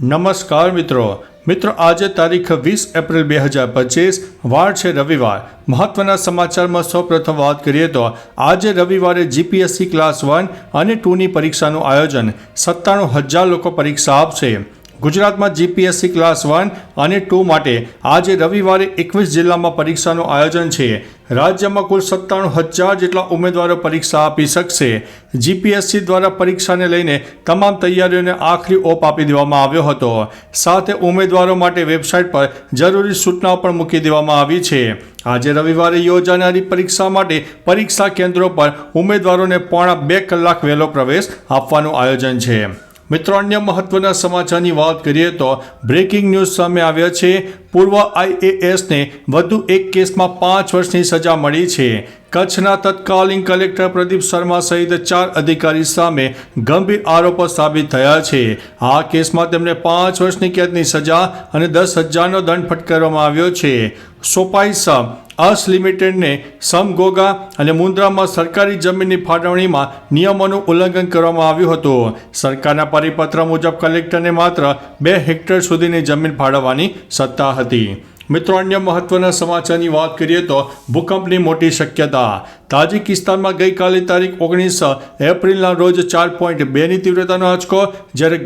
નમસ્કાર મિત્રો આજે તારીખ 20 એપ્રિલ 2025 વાર છે રવિવાર। મહત્વના સમાચારમાં સૌપ્રથમ વાત કરીએ તો આજે રવિવારે જીપીએસસી ક્લાસ 1 અને 2ની પરીક્ષાનું આયોજન 97,000 લોકો પરીક્ષા આપશે। ગુજરાતમાં જીપીએસસી ક્લાસ 1 અને 2 માટે આજે રવિવારે 21 જિલ્લામાં પરીક્ષાનું આયોજન છે। રાજ્યમાં કુલ 97,000 જેટલા ઉમેદવારો પરીક્ષા આપી શકશે। જીપીએસસી દ્વારા પરીક્ષાને લઈને તમામ તૈયારીઓને આખરી ઓપ આપી દેવામાં આવ્યો હતો। સાથે ઉમેદવારો માટે વેબસાઇટ પર જરૂરી સૂચનાઓ પણ મૂકી દેવામાં આવી છે। આજે રવિવારે યોજાનારી પરીક્ષા માટે પરીક્ષા કેન્દ્રો પર ઉમેદવારોને પોણા 2 કલાક વહેલો પ્રવેશ આપવાનું આયોજન છે। મિત્રો અન્ય મહત્વના સમાચારની વાત કરીએ તો બ્રેકિંગ ન્યૂઝ સામે આવ્યા છે। પૂર્વ આઈએએસને વધુ એક કેસમાં 5 વર્ષની સજા મળી છે। કચ્છના તત્કાલીન કલેક્ટર પ્રદીપ શર્મા સહિત 4 અધિકારી સામે ગંભીર આરોપો સાબિત થયા છે। આ કેસમાં તેમને 5 વર્ષની કેદની સજા અને 10,000નો દંડ ફટકારવામાં આવ્યો છે। સોપાઈસ અસ લિમિટેડને સમગોગા અને મુન્દ્રામાં સરકારી જમીનની ફાળવણીમાં નિયમોનું ઉલ્લંઘન કરવામાં આવ્યું હતું। સરકારના પરિપત્ર મુજબ કલેક્ટરને માત્ર 2 હેક્ટર સુધીની જમીન ફાળવવાની સત્તા હતી। મિત્રો અન્ય મહત્વના સમાચારની વાત કરીએ તો ભૂકંપની મોટી શક્યતા। તાજિકિસ્તાનમાં ગઈકાલે તારીખ 19 એપ્રિલના રોજ 4.2ની તીવ્રતાનો આંચકો, જ્યારે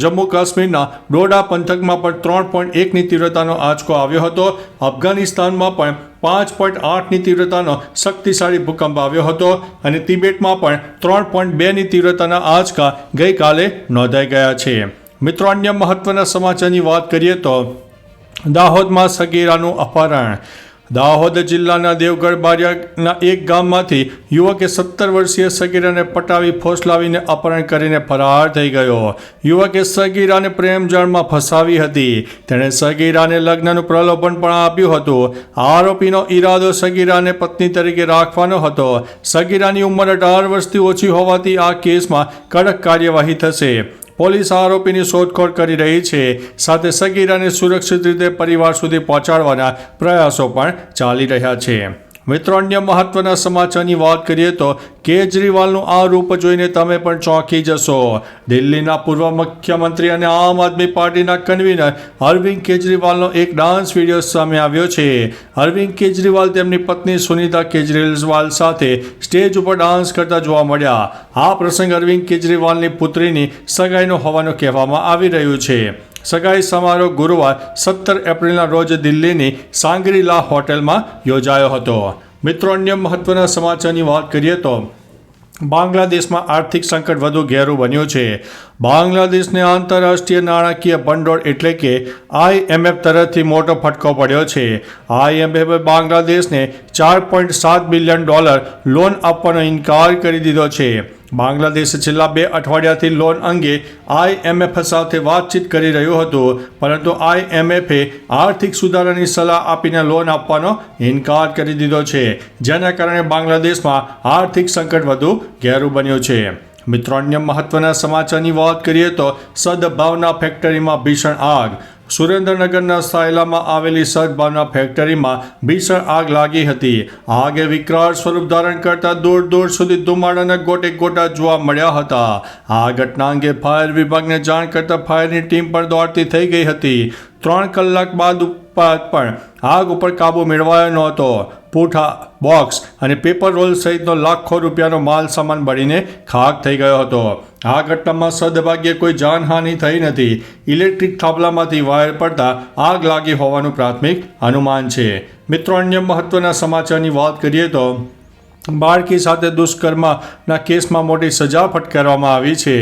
જમ્મુ કાશ્મીરના ડોડા પંથકમાં પણ 3.1ની તીવ્રતાનો આંચકો આવ્યો હતો। અફઘાનિસ્તાનમાં પણ 5.8ની તીવ્રતાનો શક્તિશાળી ભૂકંપ આવ્યો હતો અને તિબેટમાં પણ 3.2ની તીવ્રતાના આંચકા ગઈકાલે નોંધાઈ ગયા છે। મિત્રો અન્ય મહત્વના સમાચારની વાત કરીએ તો દાહોદમાં સગીરાનું અપહરણ। દાહોદ જિલ્લાના દેવગઢ બારિયાના એક ગામમાંથી યુવકે 17 વર્ષીય સગીરાને પટાવી ફોસલાવીને અપહરણ કરીને ફરાર થઈ ગયો। યુવકે સગીરાને પ્રેમજાળમાં ફસાવી હતી। તેણે સગીરાને લગ્નનું પ્રલોભન પણ આપ્યું હતું। આરોપીનો ઈરાદો સગીરાને પત્ની તરીકે રાખવાનો હતો। સગીરાની ઉંમર 18 વર્ષથી ઓછી હોવાથી આ કેસમાં કડક કાર્યવાહી થશે। પોલીસ આરોપીની શોધખોળ કરી રહી છે। સાથે સગીરાને સુરક્ષિત રીતે પરિવાર સુધી પહોંચાડવાના પ્રયાસો પણ ચાલી રહ્યા છે। મિત્રો અન્ય મહત્વના સમાચારની વાત કરીએ તો કેજરીવાલનું આ રૂપ જોઈને તમે પણ ચોંકી જશો। દિલ્હીના પૂર્વ મુખ્યમંત્રી અને આમ આદમી પાર્ટીના કન્વીનર અરવિંદ કેજરીવાલનો એક ડાન્સ વિડીયો સામે આવ્યો છે। અરવિંદ કેજરીવાલ તેમની પત્ની સુનિતા કેજરીવાલ સાથે સ્ટેજ ઉપર ડાન્સ કરતા જોવા મળ્યા। આ પ્રસંગ અરવિંદ કેજરીવાલની પુત્રીની સગાઈનો હોવાનું કહેવામાં આવી રહ્યું છે। સગાઈ સમારોહ ગુરુવાર 17 એપ્રિલના રોજ દિલ્હીની સાંગ્રીલા હોટેલમાં યોજાયો હતો। મિત્રો અન્ય મહત્વના સમાચારની વાત કરીએ તો બાંગ્લાદેશમાં આર્થિક સંકટ વધુ ઘેરું બન્યું છે। બાંગ્લાદેશને આંતરરાષ્ટ્રીય નાણાકીય ભંડોળ એટલે કે IMF તરફથી મોટો ફટકો પડ્યો છે। IMF બાંગ્લાદેશને $4.7 બિલિયન લોન આપવાનો ઇનકાર કરી દીધો છે। બાંગ્લાદેશ છેલ્લા 2 અઠવાડિયાથી લોન અંગે IMF સાથે વાતચીત કરી રહ્યું હતું, પરંતુ IMFએ આર્થિક સુધારાની સલાહ આપીને લોન આપવાનો ઇનકાર કરી દીધો છે, જેના કારણે બાંગ્લાદેશમાં આર્થિક સંકટ વધુ ઘેરું બન્યું છે। મિત્રો અન્ય મહત્વના સમાચારની વાત કરીએ તો સદભાવના ફેક્ટરીમાં ભીષણ આગ। સુરેન્દ્રનગરના સાયલામાં આવેલી સદભાવના ફેક્ટરીમાં ભીષણ આગ લાગી હતી। આગે વિકરાળ સ્વરૂપ ધારણ કરતા દૂર સુધી ધુમાડાના ગોટા જોવા મળ્યા હતા। આ ઘટના અંગે ફાયર વિભાગને જાણ કરતા ફાયરની ટીમ પણ દોડતી થઈ ગઈ હતી। 3 કલાક બાદ પણ આગ ઉપર કાબુ મેળવાયો નહોતો। પૂઠા, બોક્સ અને પેપર રોલ સહિતનો લાખો રૂપિયાનો માલ સામાન બળીને ખાક થઈ ગયો હતો। આ ઘટનામાં સદભાગ્યે કોઈ જાનહાનિ થઈ નથી। ઇલેક્ટ્રિક થાંભલામાંથી વાયર પડતા આગ લાગી હોવાનું પ્રાથમિક અનુમાન છે। મિત્રો અન્ય મહત્વના સમાચારની વાત કરીએ તો બાળકી સાથે દુષ્કર્મના કેસમાં મોટી સજા ફટકારવામાં આવી છે।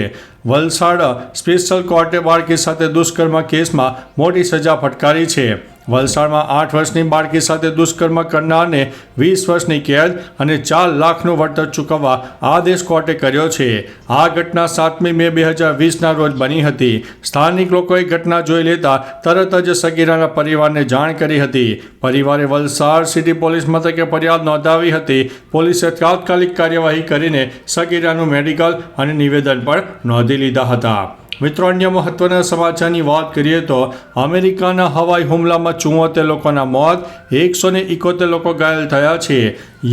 વલસાડ સ્પેશિયલ કોર્ટે બાળકી સાથે દુષ્કર્મ કેસમાં મોટી સજા ફટકારી છે। વલસાડમાં 8 વર્ષની બાળકી સાથે દુષ્કર્મ કરનારને 20 વર્ષની કેદ અને 4 લાખનું વળતર ચૂકવવા આદેશ કોર્ટે કર્યો છે। આ ઘટના 7મી મે 2020ના રોજ બની હતી। સ્થાનિક લોકોએ ઘટના જોઈ લેતા તરત જ સગીરાના પરિવારને જાણ કરી હતી। પરિવારે વલસાડ સિટી પોલીસ મથકે ફરિયાદ નોંધાવી હતી। પોલીસે તાત્કાલિક કાર્યવાહી કરીને સગીરાનું મેડિકલ અને નિવેદન પણ નોંધી લીધા હતા। મિત્રો અન્ય મહત્વના સમાચારની વાત કરીએ તો અમેરિકાના હવાઈ હુમલામાં 74 લોકોના મોત, 171 લોકો ઘાયલ થયા છે.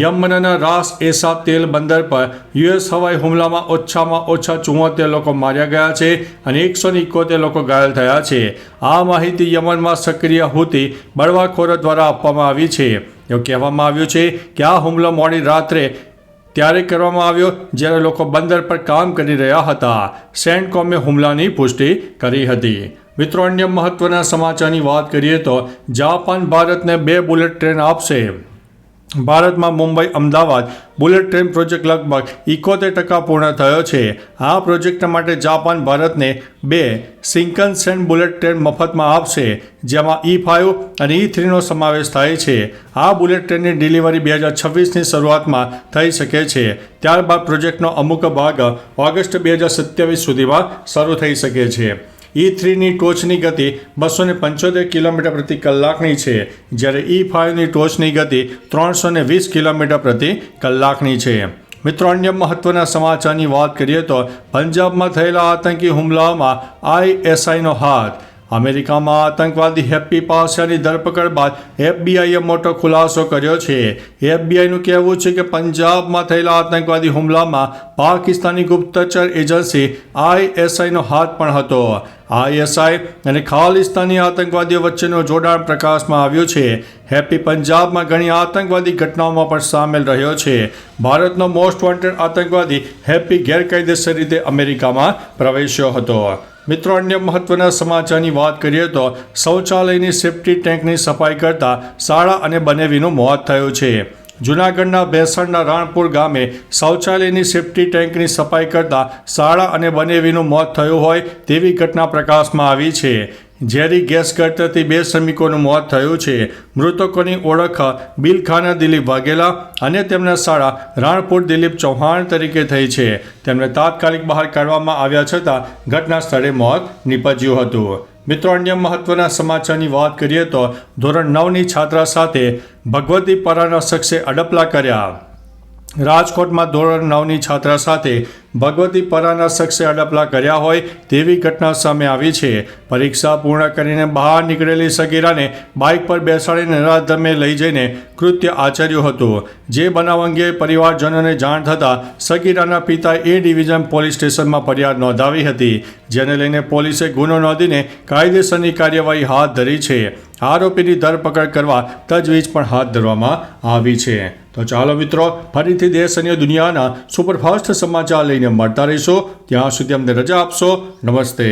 યમનના રાસ એસા તેલ બંદર પર યુએસ હવાઈ હુમલામાં ઓછામાં ઓછા 74 લોકો માર્યા ગયા છે અને 171 લોકો ઘાયલ થયા છે. આ માહિતી યમનમાં સક્રિય હુતી બળવાખોરો દ્વારા આપવામાં આવી છે. એવું કહેવામાં આવ્યું છે કે આ હુમલો મોડી રાત્રે ત્યારે કરવામાં આવ્યો જ્યારે લોકો બંદર પર કામ કરી રહ્યા હતા. સેન્ટકોમે હુમલાની પુષ્ટિ કરી હતી. મિત્રો અન્ય મહત્વના સમાચારની વાત કરીએ તો જાપાન ભારતને 2 બુલેટ ટ્રેન આપશે. ભારતમાં Mumbai Ahmedabad bullet train project લગભગ 71% પૂર્ણ થયો છે. આ પ્રોજેક્ટ માટે જાપાન ભારતને 2 શિન્કનસેન બુલેટ ટ્રેન મફતમાં આપશે, જેમાં E5 અને E3નો સમાવેશ થાય છે. આ બુલેટ ટ્રેનની ડિલિવરી 2026ની શરૂઆતમાં થઈ શકે છે. ત્યારબાદ પ્રોજેક્ટનો અમુક ભાગ ઓગસ્ટ 2027 સુધીમાં શરૂ થઈ શકે છે. E3ની ટોચની ગતિ 275 કિલોમીટર પ્રતિ કલાકની છે, જ્યારે E5ની ટોચની ગતિ 320 કિલોમીટર પ્રતિ કલાકની છે. મિત્રો અન્ય મહત્વના સમાચારની વાત કરીએ તો પંજાબમાં થયેલા આતંકી હુમલાઓમાં ISIનો હાથ. અમેરિકામાં આતંકવાદી હેપ્પી પાસિયાની ધરપકડ બાદ FBIએ મોટો ખુલાસો કર્યો છે. FBIનું કહેવું છે કે પંજાબમાં થયેલા આતંકવાદી હુમલામાં પાકિસ્તાની ગુપ્તચર એજન્સી ISIનો હાથ પણ હતો. ISI અને ખાલિસ્તાની આતંકવાદીઓ વચ્ચેનું જોડાણ પ્રકાશમાં આવ્યું છે. હેપ્પી પંજાબમાં ઘણી આતંકવાદી ઘટનાઓમાં પણ સામેલ રહ્યો છે. ભારતનો મોસ્ટ વોન્ટેડ આતંકવાદી હેપ્પી ગેરકાયદેસર રીતે અમેરિકામાં પ્રવેશ્યો હતો. મિત્રો અન્ય મહત્વના સમાચારની વાત કરીએ તો શૌચાલયની સેફ્ટી ટેન્કની સફાઈ કરતા શાળા અને બનેવીનું મોત થયું છે. જૂનાગઢના ભેંસણના રાણપુર ગામે શૌચાલયની સેફ્ટી ટેન્કની સફાઈ કરતા શાળા અને બનેવીનું મોત થયું હોય તેવી ઘટના પ્રકાશમાં આવી છે. ઝેરી ગેસ ગળતરથી 2 શ્રમિકોનું મોત થયું છે. મૃતકોની ઓળખ બિલખાના દિલીપ વાઘેલા અને તેમના શાળા રાણપુર દિલીપ ચૌહાણ તરીકે થઈ છે. તેમને તાત્કાલિક બહાર કાઢવામાં આવ્યા છતાં ઘટના સ્થળે મોત નીપજ્યું હતું. મિત્રો અન્ય મહત્વના સમાચારની વાત કરીએ તો ધોરણ 9ની છાત્રા સાથે ભગવતીપરાના શખ્સે અડપલા કર્યા. રાજકોટમાં ધોરણ 9ની છાત્રા સાથે ભગવતીપરાના શખ્સે અડપલા કર્યા હોય તેવી ઘટના સામે આવી છે. પરીક્ષા પૂર્ણ કરીને બહાર નીકળેલી સગીરાને બાઇક પર બેસાડીને નરાધમે લઈ જઈને કૃત્ય આચર્યું હતું. જે બનાવ અંગે પરિવારજનોને જાણ થતાં સગીરાના પિતાએ A ડિવિઝન પોલીસ સ્ટેશનમાં ફરિયાદ નોંધાવી હતી, જેને લઈને પોલીસે ગુનો નોંધીને કાયદેસરની કાર્યવાહી હાથ ધરી છે. આરોપીની ધરપકડ કરવા તજવીજ પણ હાથ ધરવામાં આવી છે. તો ચાલો મિત્રો, ફરીથી દેશ અને દુનિયાના સુપરફાસ્ટ સમાચાર લઈને મળતા રહીશો. ત્યાં સુધી અમને રજા આપશો. નમસ્તે.